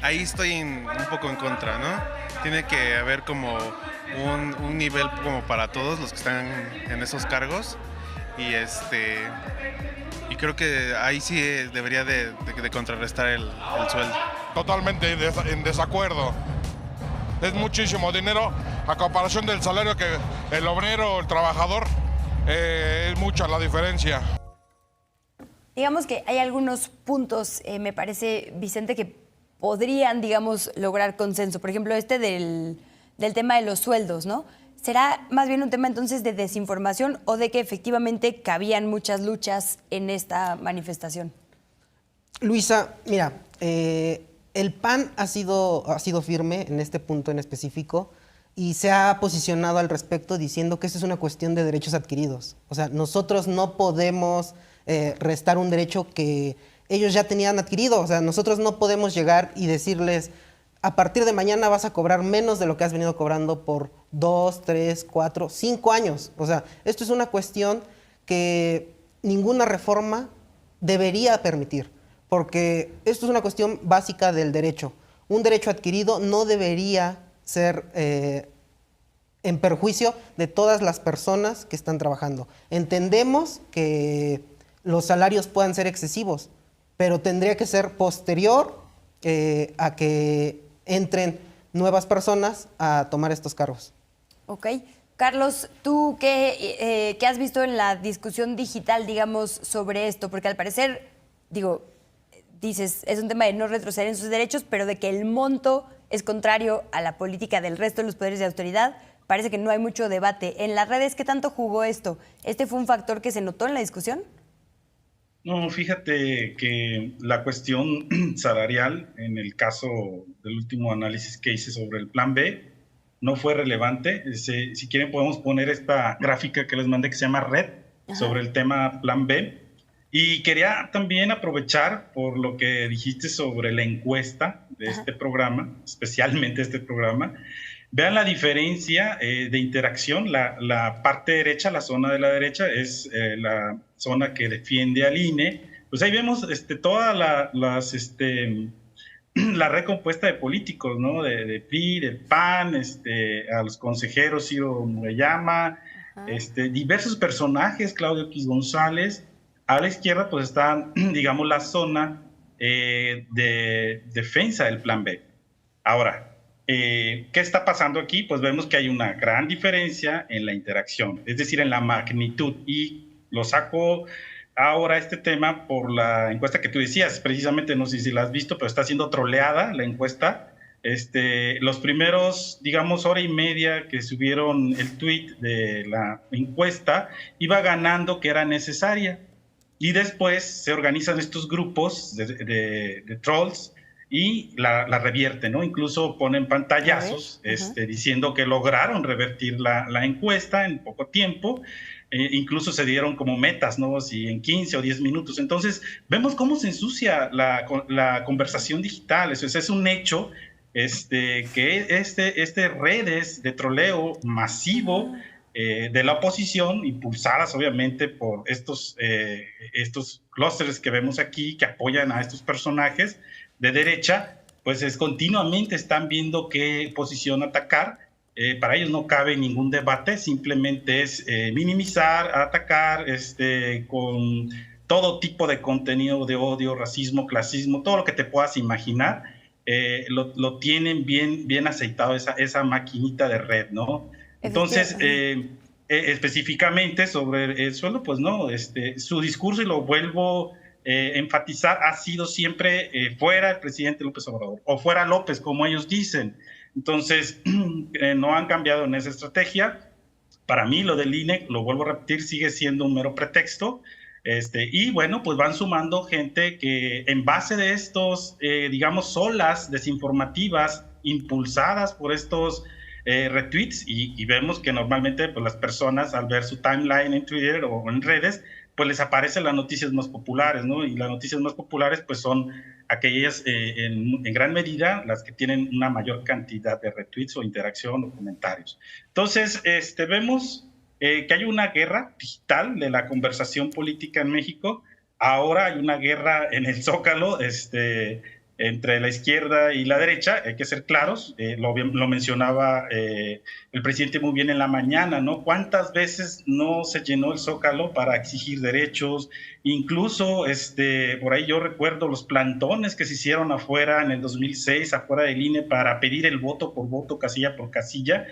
E: ahí estoy un poco en contra, ¿no? Tiene que haber como un nivel como para todos los que están en esos cargos. Y creo que ahí sí debería de contrarrestar el sueldo.
T: Totalmente en desacuerdo. Es muchísimo dinero a comparación del salario que el obrero, el trabajador, es mucha la diferencia.
B: Digamos que hay algunos puntos, me parece, Vicente, que podrían, digamos, lograr consenso. Por ejemplo, este del tema de los sueldos, ¿no? ¿Será más bien un tema entonces de desinformación o de que efectivamente cabían muchas luchas en esta manifestación?
C: Luisa, mira, el PAN ha sido firme en este punto en específico y se ha posicionado al respecto diciendo que esto es una cuestión de derechos adquiridos. O sea, nosotros no podemos restar un derecho que ellos ya tenían adquirido. O sea, nosotros no podemos llegar y decirles, a partir de mañana vas a cobrar menos de lo que has venido cobrando por 2, 3, 4, 5 años. O sea, esto es una cuestión que ninguna reforma debería permitir, porque esto es una cuestión básica del derecho. Un derecho adquirido no debería ser en perjuicio de todas las personas que están trabajando. Entendemos que los salarios puedan ser excesivos, pero tendría que ser posterior a que entren nuevas personas a tomar estos cargos.
B: Ok. Carlos, ¿tú qué has visto en la discusión digital, digamos, sobre esto? Porque al parecer, dices, es un tema de no retroceder en sus derechos, pero de que el monto es contrario a la política del resto de los poderes de autoridad, parece que no hay mucho debate. En las redes, ¿qué tanto jugó esto? ¿Este fue un factor que se notó en la discusión?
D: No, fíjate que la cuestión salarial, en el caso del último análisis que hice sobre el Plan B, no fue relevante. Si quieren podemos poner esta gráfica que les mandé que se llama Red, sobre el tema Plan B. Y quería también aprovechar por lo que dijiste sobre la encuesta de este programa, especialmente este programa. Vean la diferencia de interacción. La parte derecha, la zona de la derecha, es la zona que defiende al INE. Pues ahí vemos toda la red compuesta de políticos, ¿no? De PRI, del PAN, a los consejeros Ciro Murayama, diversos personajes, Claudio X González. A la izquierda pues está, digamos, la zona de defensa del Plan B. Ahora, ¿qué está pasando aquí? Pues vemos que hay una gran diferencia en la interacción, es decir, en la magnitud. Y lo saco ahora este tema por la encuesta que tú decías, precisamente, no sé si la has visto, pero está siendo troleada la encuesta. Los primeros, digamos, hora y media que subieron el tweet de la encuesta, iba ganando que era necesaria. Y después se organizan estos grupos de trolls y la revierten, ¿no? Incluso ponen pantallazos diciendo que lograron revertir la encuesta en poco tiempo. incluso se dieron como metas, ¿no? Si en 15 o 10 minutos. Entonces, vemos cómo se ensucia la conversación digital. Eso es un hecho que redes de troleo masivo de la oposición, impulsadas obviamente por estos clústeres que vemos aquí, que apoyan a estos personajes de derecha, pues continuamente están viendo qué posición atacar. Para ellos no cabe ningún debate, simplemente es minimizar, atacar con todo tipo de contenido de odio, racismo, clasismo, todo lo que te puedas imaginar, lo tienen bien aceitado esa maquinita de red, ¿no? Entonces, específicamente sobre el sueldo, pues no, su discurso, y lo vuelvo a enfatizar, ha sido siempre fuera el presidente López Obrador, o fuera López, como ellos dicen. Entonces, no han cambiado en esa estrategia. Para mí, lo del INE, lo vuelvo a repetir, sigue siendo un mero pretexto. Y bueno, pues van sumando gente que en base de estos, digamos, olas desinformativas impulsadas por estos retweets, y vemos que normalmente pues, las personas al ver su timeline en Twitter o en redes, pues les aparecen las noticias más populares, ¿no? Y las noticias más populares pues son aquellas en gran medida las que tienen una mayor cantidad de retweets o interacción o comentarios. Entonces, vemos que hay una guerra digital de la conversación política en México. Ahora hay una guerra en el Zócalo entre la izquierda y la derecha, hay que ser claros, lo mencionaba el presidente muy bien en la mañana, ¿no? ¿Cuántas veces no se llenó el Zócalo para exigir derechos? Incluso, por ahí yo recuerdo los plantones que se hicieron afuera en el 2006, afuera del INE, para pedir el voto por voto, casilla por casilla.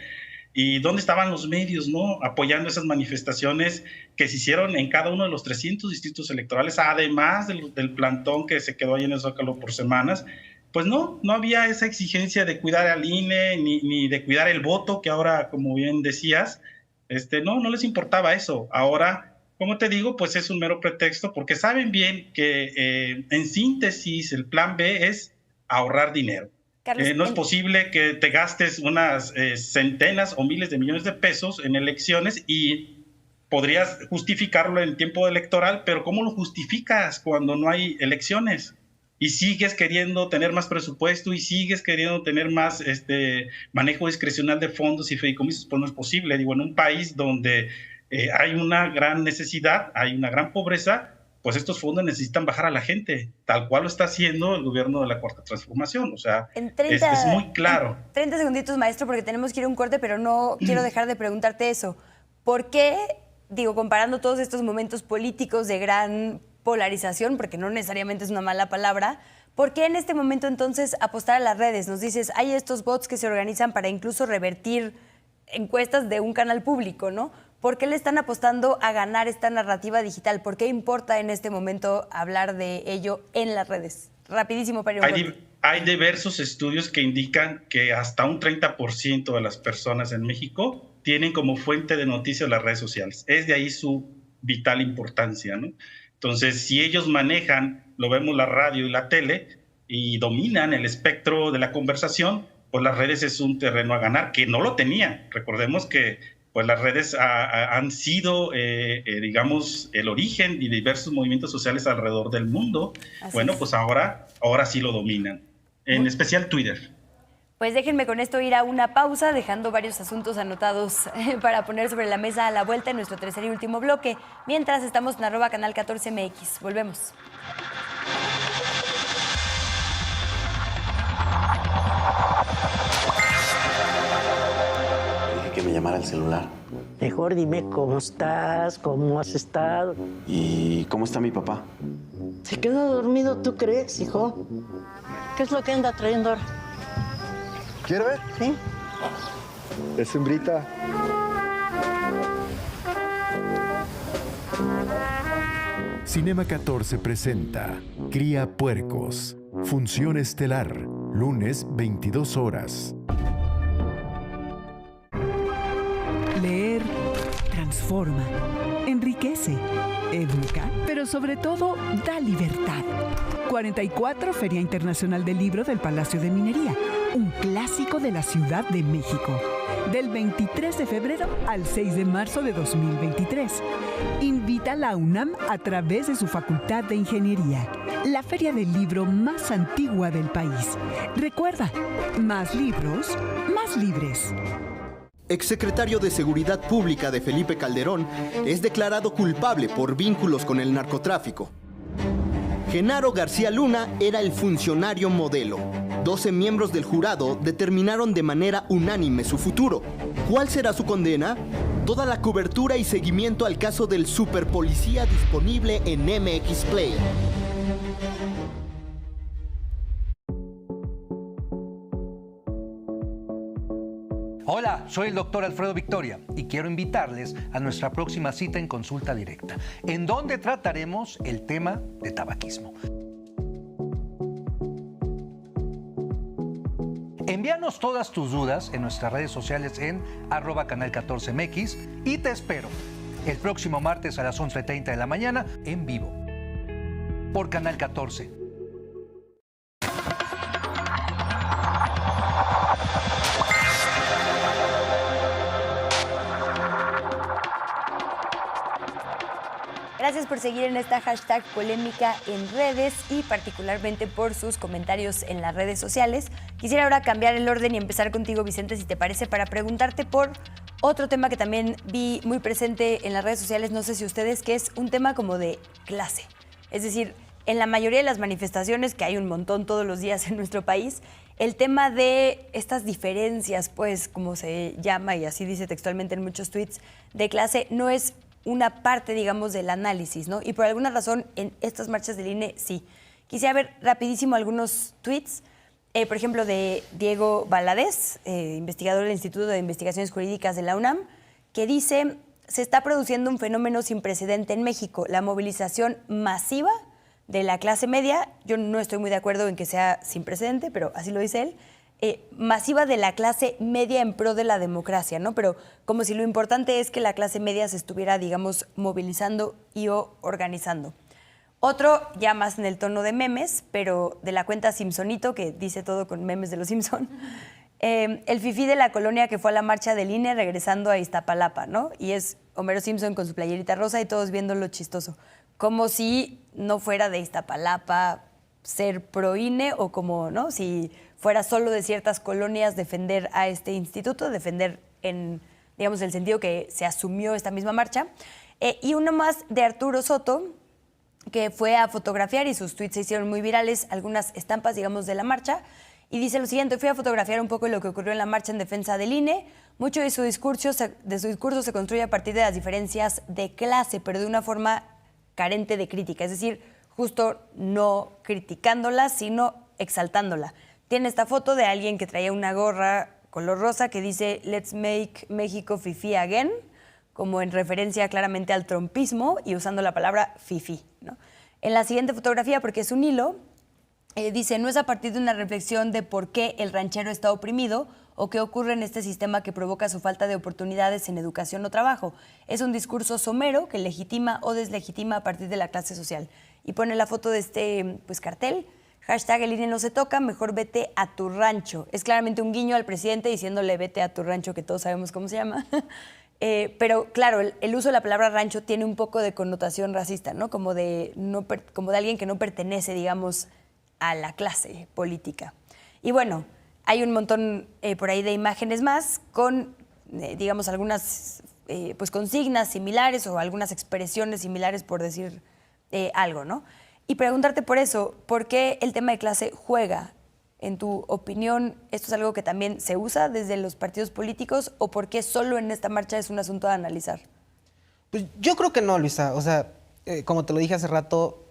D: ¿Y dónde estaban los medios, no? Apoyando esas manifestaciones que se hicieron en cada uno de los 300 distritos electorales, además del plantón que se quedó ahí en el Zócalo por semanas. Pues no había esa exigencia de cuidar al INE, ni de cuidar el voto, que ahora, como bien decías, no les importaba eso. Ahora, como te digo, pues es un mero pretexto, porque saben bien que, en síntesis, el plan B es ahorrar dinero. Carlos, no es posible que te gastes unas centenas o miles de millones de pesos en elecciones y podrías justificarlo en tiempo electoral, pero ¿cómo lo justificas cuando no hay elecciones? Y sigues queriendo tener más presupuesto y sigues queriendo tener más manejo discrecional de fondos y fideicomisos, pues no es posible. Digo, en un país donde hay una gran necesidad, hay una gran pobreza, pues estos fondos necesitan bajar a la gente, tal cual lo está haciendo el gobierno de la Cuarta Transformación. O sea, es muy claro.
B: 30 segunditos, maestro, porque tenemos que ir a un corte, pero no quiero dejar de preguntarte eso. ¿Por qué, comparando todos estos momentos políticos de gran polarización, porque no necesariamente es una mala palabra, ¿por qué en este momento entonces apostar a las redes? Nos dices, hay estos bots que se organizan para incluso revertir encuestas de un canal público, ¿no? ¿Por qué le están apostando a ganar esta narrativa digital? ¿Por qué importa en este momento hablar de ello en las redes? Rapidísimo para ir a un corte.
D: Hay diversos estudios que indican que hasta un 30% de las personas en México tienen como fuente de noticias las redes sociales. Es de ahí su vital importancia, ¿no? Entonces, si ellos manejan, lo vemos la radio y la tele, y dominan el espectro de la conversación, pues las redes es un terreno a ganar, que no lo tenía. Recordemos que pues las redes han sido, digamos, el origen de diversos movimientos sociales alrededor del mundo. Bueno, pues ahora sí lo dominan, en especial Twitter.
B: Pues déjenme con esto ir a una pausa, dejando varios asuntos anotados para poner sobre la mesa a la vuelta en nuestro tercer y último bloque. Mientras estamos en @canal14mx. Volvemos.
U: Que me llamara el celular.
V: Mejor dime cómo estás, cómo has estado.
U: ¿Y cómo está mi papá?
V: ¿Se quedó dormido, tú crees, hijo? ¿Qué es lo que anda trayendo ahora?
I: ¿Quiere ver?
V: Sí.
I: Es hembrita.
K: Cinema 14 presenta Cría Puercos. Función estelar. Lunes, 22 horas.
W: Leer transforma, enriquece, educa, pero sobre todo da libertad. 44 Feria Internacional del Libro del Palacio de Minería, un clásico de la Ciudad de México. del 23 de febrero al 6 de marzo de 2023. Invita a la UNAM a través de su Facultad de Ingeniería, la feria del libro más antigua del país. Recuerda, más libros, más libres.
A: Exsecretario de Seguridad Pública de Felipe Calderón es declarado culpable por vínculos con el narcotráfico. Genaro García Luna era el funcionario modelo. 12 miembros del jurado determinaron de manera unánime su futuro. ¿Cuál será su condena? Toda la cobertura y seguimiento al caso del superpolicía disponible en MX Play.
L: Hola, soy el doctor Alfredo Victoria y quiero invitarles a nuestra próxima cita en Consulta Directa, en donde trataremos el tema de tabaquismo. Envíanos todas tus dudas en nuestras redes sociales en @canal14mx y te espero el próximo martes a las 11:30 de la mañana en vivo por Canal 14.
B: Gracias por seguir en esta hashtag polémica en redes y particularmente por sus comentarios en las redes sociales. Quisiera ahora cambiar el orden y empezar contigo, Vicente, si te parece, para preguntarte por otro tema que también vi muy presente en las redes sociales, no sé si ustedes, que es un tema como de clase. Es decir, en la mayoría de las manifestaciones, que hay un montón todos los días en nuestro país, el tema de estas diferencias, pues, como se llama, y así dice textualmente en muchos tweets, de clase, no es una parte, digamos, del análisis, ¿no? Y por alguna razón, en estas marchas del INE, sí. Quisiera ver rapidísimo algunos tweets, por ejemplo, de Diego Valadez, investigador del Instituto de Investigaciones Jurídicas de la UNAM, que dice: se está produciendo un fenómeno sin precedente en México, la movilización masiva de la clase media. Yo no estoy muy de acuerdo en que sea sin precedente, pero así lo dice él. Masiva de la clase media en pro de la democracia, ¿no? Pero como si lo importante es que la clase media se estuviera, digamos, movilizando y o organizando. Otro, ya más en el tono de memes, pero de la cuenta Simpsonito, que dice todo con memes de los Simpson. El fifí de la colonia que fue a la marcha del INE regresando a Iztapalapa, ¿no? Y es Homero Simpson con su playerita rosa y todos viéndolo chistoso. Como si no fuera de Iztapalapa ser pro INE o como, ¿no? Si fuera solo de ciertas colonias defender a este instituto, defender en, digamos, el sentido que se asumió esta misma marcha. Y uno más de Arturo Soto, que fue a fotografiar y sus tweets se hicieron muy virales, algunas estampas, digamos, de la marcha, y dice lo siguiente: fui a fotografiar un poco lo que ocurrió en la marcha en defensa del INE. Mucho de su discurso se construye a partir de las diferencias de clase, pero de una forma carente de crítica, es decir, justo no criticándola, sino exaltándola. Tiene esta foto de alguien que traía una gorra color rosa que dice "Let's make México fifí again", como en referencia claramente al trumpismo y usando la palabra fifí, ¿no? En la siguiente fotografía, porque es un hilo, dice: no es a partir de una reflexión de por qué el ranchero está oprimido o qué ocurre en este sistema que provoca su falta de oportunidades en educación o trabajo. Es un discurso somero que legitima o deslegitima a partir de la clase social. Y pone la foto de este, pues, cartel. Hashtag el INE no se toca, mejor vete a tu rancho. Es claramente un guiño al presidente diciéndole vete a tu rancho, que todos sabemos cómo se llama. Pero claro, el uso de la palabra rancho tiene un poco de connotación racista, ¿no? Como de alguien que no pertenece, digamos, a la clase política. Y bueno, hay un montón por ahí de imágenes más con, digamos, algunas pues consignas similares o algunas expresiones similares, por decir algo, ¿no? Y preguntarte por eso, ¿por qué el tema de clase juega? En tu opinión, ¿esto es algo que también se usa desde los partidos políticos o por qué solo en esta marcha es un asunto a analizar?
C: Pues yo creo que no, Luisa. O sea, como te lo dije hace rato,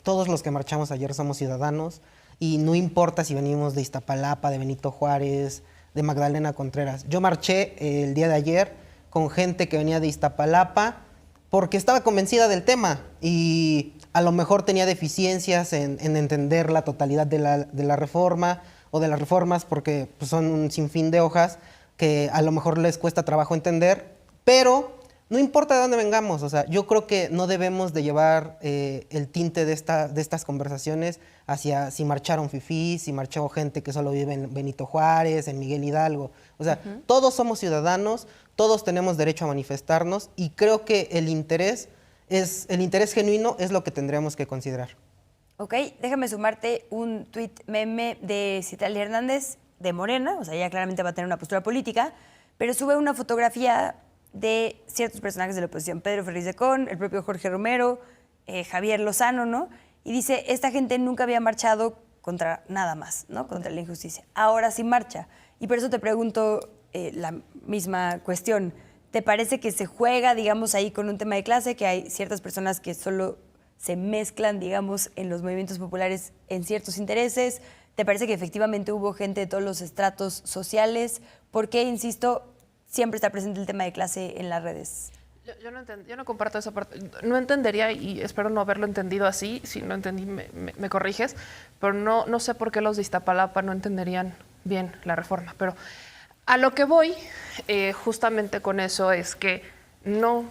C: todos los que marchamos ayer somos ciudadanos y no importa si venimos de Iztapalapa, de Benito Juárez, de Magdalena Contreras. Yo marché el día de ayer con gente que venía de Iztapalapa porque estaba convencida del tema y a lo mejor tenía deficiencias en entender la totalidad de la reforma o de las reformas porque pues, son un sinfín de hojas que a lo mejor les cuesta trabajo entender, pero no importa de dónde vengamos, o sea, yo creo que no debemos de llevar el tinte de estas conversaciones hacia si marcharon fifís, si marchó gente que solo vive en Benito Juárez, en Miguel Hidalgo. O sea, todos somos ciudadanos, todos tenemos derecho a manifestarnos y creo que el interés genuino es lo que tendríamos que considerar.
B: Ok, déjame sumarte un tuit meme de Citlali Hernández de Morena, o sea, ella claramente va a tener una postura política, pero sube una fotografía de ciertos personajes de la oposición, Pedro Ferriz de Con, el propio Jorge Romero, Javier Lozano, ¿no? Y dice, esta gente nunca había marchado contra nada más, ¿no? Contra la injusticia. Ahora sí marcha. Y por eso te pregunto la misma cuestión. ¿Te parece que se juega, digamos, ahí con un tema de clase, que hay ciertas personas que solo se mezclan, digamos, en los movimientos populares en ciertos intereses? ¿Te parece que efectivamente hubo gente de todos los estratos sociales? ¿Por qué, insisto, siempre está presente el tema de clase en las redes?
R: Yo no comparto esa parte. No entendería, y espero no haberlo entendido así, si no entendí me corriges, pero no sé por qué los de Iztapalapa no entenderían bien la reforma. Pero a lo que voy justamente con eso es que no,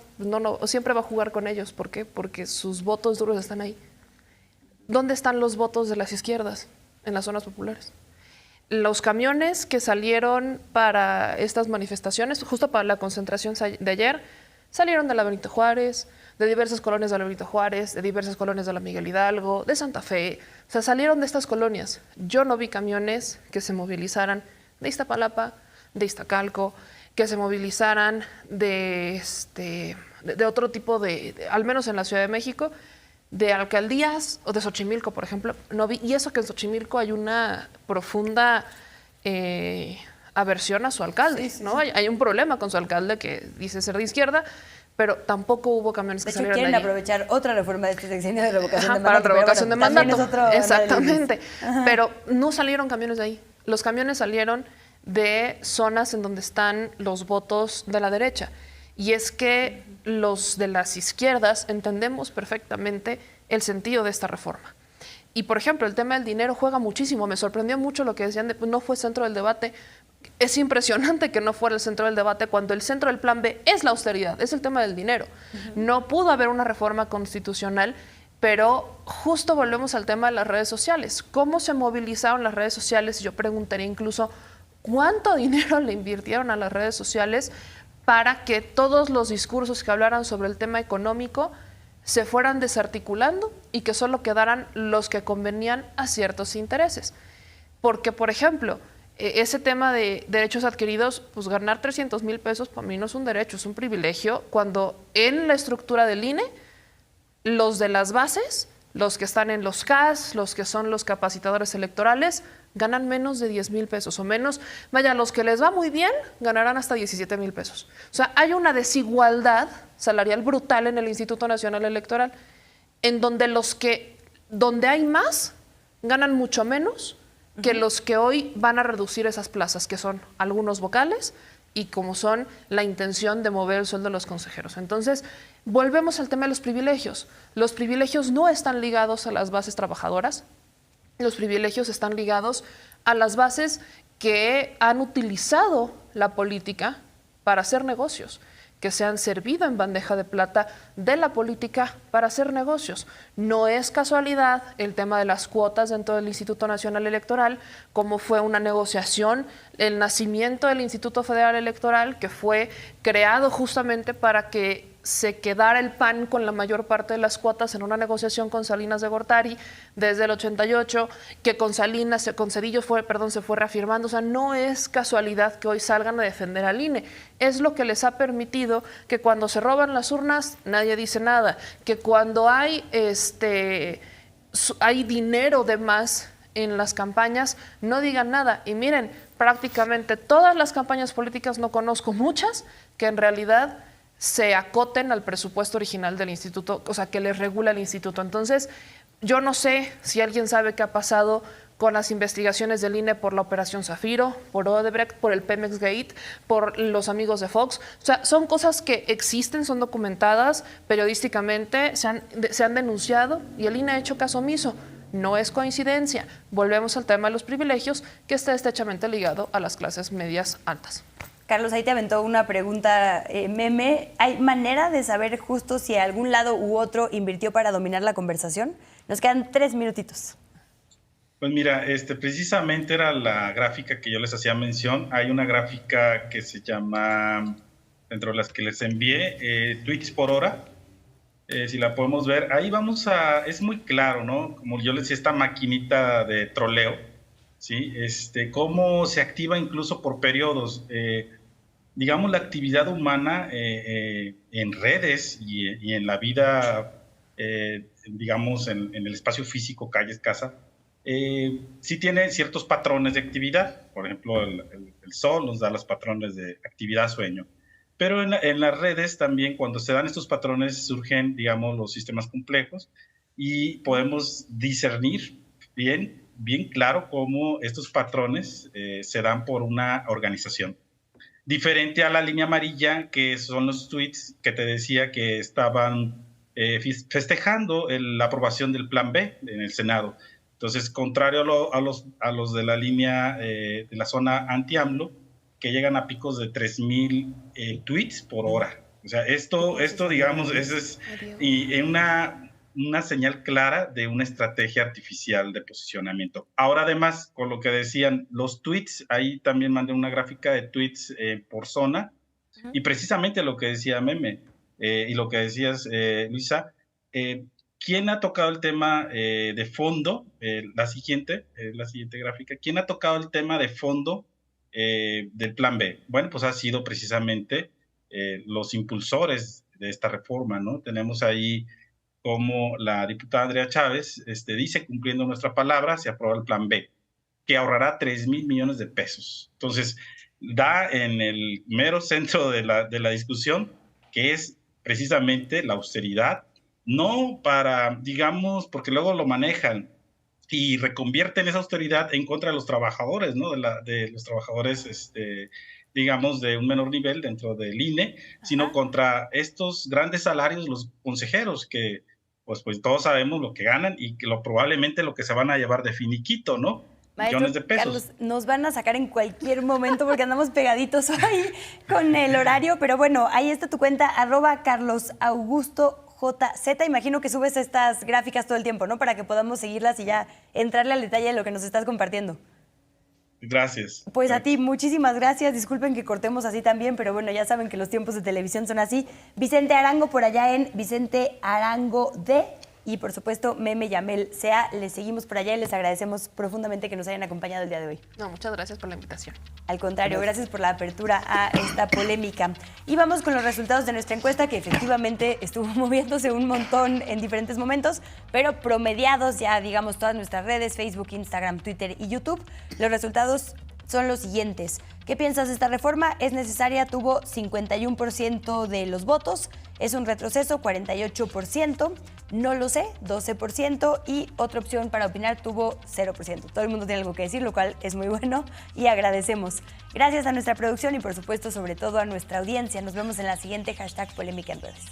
R: siempre va a jugar con ellos. ¿Por qué? Porque sus votos duros están ahí. ¿Dónde están los votos de las izquierdas? En las zonas populares. Los camiones que salieron para estas manifestaciones, justo para la concentración de ayer, salieron de la Benito Juárez, de diversas colonias de la Benito Juárez, de diversas colonias de la Miguel Hidalgo, de Santa Fe. O sea, salieron de estas colonias. Yo no vi camiones que se movilizaran de Iztapalapa, de Iztacalco, que se movilizaran de otro tipo al menos en la Ciudad de México, de alcaldías o de Xochimilco, por ejemplo. No vi, y eso que en Xochimilco hay una profunda aversión a su alcalde, ¿no? Hay un problema con su alcalde que dice ser de izquierda, pero tampoco hubo camiones que salieron de allí.
B: Quieren aprovechar otra reforma de este sexenio de revocación de mandato.
R: Para revocación de mandato. Exactamente.
B: Ajá.
R: Pero no salieron camiones de ahí. Los camiones salieron de zonas en donde están los votos de la derecha. Y es que los de las izquierdas entendemos perfectamente el sentido de esta reforma. Y, por ejemplo, el tema del dinero juega muchísimo. Me sorprendió mucho lo que decían de no fue centro del debate. Es impresionante que no fuera el centro del debate cuando el centro del plan B es la austeridad, es el tema del dinero. No pudo haber una reforma constitucional, pero justo volvemos al tema de las redes sociales. ¿Cómo se movilizaron las redes sociales? Yo preguntaría incluso cuánto dinero le invirtieron a las redes sociales para que todos los discursos que hablaran sobre el tema económico se fueran desarticulando y que solo quedaran los que convenían a ciertos intereses. Porque, por ejemplo, ese tema de derechos adquiridos, pues ganar 300,000 pesos para mí no es un derecho, es un privilegio, cuando en la estructura del INE, los de las bases, los que están en los CAS, los que son los capacitadores electorales, ganan menos de 10,000 pesos o menos. Vaya, los que les va muy bien ganarán hasta 17,000 pesos. O sea, hay una desigualdad salarial brutal en el Instituto Nacional Electoral, en donde donde hay más, ganan mucho menos que los que hoy van a reducir esas plazas, que son algunos vocales y como son la intención de mover el sueldo de los consejeros. Entonces, volvemos al tema de los privilegios. Los privilegios no están ligados a las bases trabajadoras, los privilegios están ligados a las bases que han utilizado la política para hacer negocios, que se han servido en bandeja de plata de la política para hacer negocios. No es casualidad el tema de las cuotas dentro del Instituto Nacional Electoral, como fue una negociación, el nacimiento del Instituto Federal Electoral, que fue creado justamente para que se quedara el PAN con la mayor parte de las cuotas en una negociación con Salinas de Gortari desde el 88, que con Salinas, con Zedillo se fue reafirmando. O sea, no es casualidad que hoy salgan a defender al INE. Es lo que les ha permitido que cuando se roban las urnas nadie dice nada, que cuando hay dinero de más en las campañas no digan nada. Y miren, prácticamente todas las campañas políticas, no conozco muchas que en realidad se acoten al presupuesto original del instituto, o sea, que les regula el instituto. Entonces, yo no sé si alguien sabe qué ha pasado con las investigaciones del INE por la Operación Zafiro, por Odebrecht, por el Pemex Gate, por los amigos de Fox. O sea, son cosas que existen, son documentadas periodísticamente, se han denunciado y el INE ha hecho caso omiso. No es coincidencia. Volvemos al tema de los privilegios, que está estrechamente ligado a las clases medias altas.
B: Carlos, ahí te aventó una pregunta, Meme. ¿Hay manera de saber justo si algún lado u otro invirtió para dominar la conversación? Nos quedan 3 minutitos.
D: Pues mira, precisamente era la gráfica que yo les hacía mención. Hay una gráfica que se llama, dentro de las que les envié, tweets por hora. Si la podemos ver, ahí es muy claro, ¿no? Como yo les decía, esta maquinita de troleo, ¿sí? Cómo se activa incluso por periodos. Digamos, la actividad humana en redes y en la vida, digamos, en el espacio físico, calles, casa, sí tiene ciertos patrones de actividad. Por ejemplo, el sol nos da los patrones de actividad, sueño. Pero en las redes también, cuando se dan estos patrones, surgen, digamos, los sistemas complejos y podemos discernir bien claro cómo estos patrones se dan por una organización. Diferente a la línea amarilla, que son los tweets que te decía que estaban festejando la aprobación del Plan B en el Senado. Entonces, contrario a los de la línea de la zona anti-AMLO, que llegan a picos de 3,000 tweets por hora. O sea, esto digamos, es una señal clara de una estrategia artificial de posicionamiento. Ahora, además, con lo que decían los tweets, ahí también mandé una gráfica de tweets por zona, y precisamente lo que decía Meme, y lo que decías, Luisa, ¿quién ha tocado el tema de fondo? La siguiente gráfica. ¿Quién ha tocado el tema de fondo del Plan B? Bueno, pues ha sido precisamente los impulsores de esta reforma, ¿no? Tenemos ahí como la diputada Andrea Chávez dice, cumpliendo nuestra palabra, se aprueba el Plan B, que ahorrará 3,000 millones de pesos. Entonces, da en el mero centro de la discusión, que es precisamente la austeridad, no para, digamos, porque luego lo manejan y reconvierten esa austeridad en contra de los trabajadores, ¿no? De los trabajadores, digamos, de un menor nivel dentro del INE, sino contra estos grandes salarios, los consejeros, que pues todos sabemos lo que ganan y que probablemente lo que se van a llevar de finiquito, ¿no?
B: Maestro,
D: millones de pesos.
B: Carlos, nos van a sacar en cualquier momento porque andamos pegaditos hoy con el horario, pero bueno, ahí está tu cuenta, @CarlosAugustoJZ. Imagino que subes estas gráficas todo el tiempo, ¿no? Para que podamos seguirlas y ya entrarle al detalle de lo que nos estás compartiendo.
D: Gracias.
B: Pues a ti, muchísimas gracias. Disculpen que cortemos así también, pero bueno, ya saben que los tiempos de televisión son así. Vicente Arango por allá en Vicente Arango D. Y por supuesto, Meme Yamel Sea. Les seguimos por allá y les agradecemos profundamente que nos hayan acompañado el día de hoy.
R: No, muchas gracias por la invitación.
B: Al contrario, gracias por la apertura a esta polémica. Y vamos con los resultados de nuestra encuesta, que efectivamente estuvo moviéndose un montón en diferentes momentos, pero promediados ya, digamos, todas nuestras redes, Facebook, Instagram, Twitter y YouTube. Los resultados son los siguientes. ¿Qué piensas de esta reforma? ¿Es necesaria? Tuvo 51% de los votos. ¿Es un retroceso? 48%. No lo sé, 12%. Y otra opción para opinar tuvo 0%. Todo el mundo tiene algo que decir, lo cual es muy bueno y agradecemos. Gracias a nuestra producción y por supuesto, sobre todo a nuestra audiencia. Nos vemos en la siguiente #polémica en redes.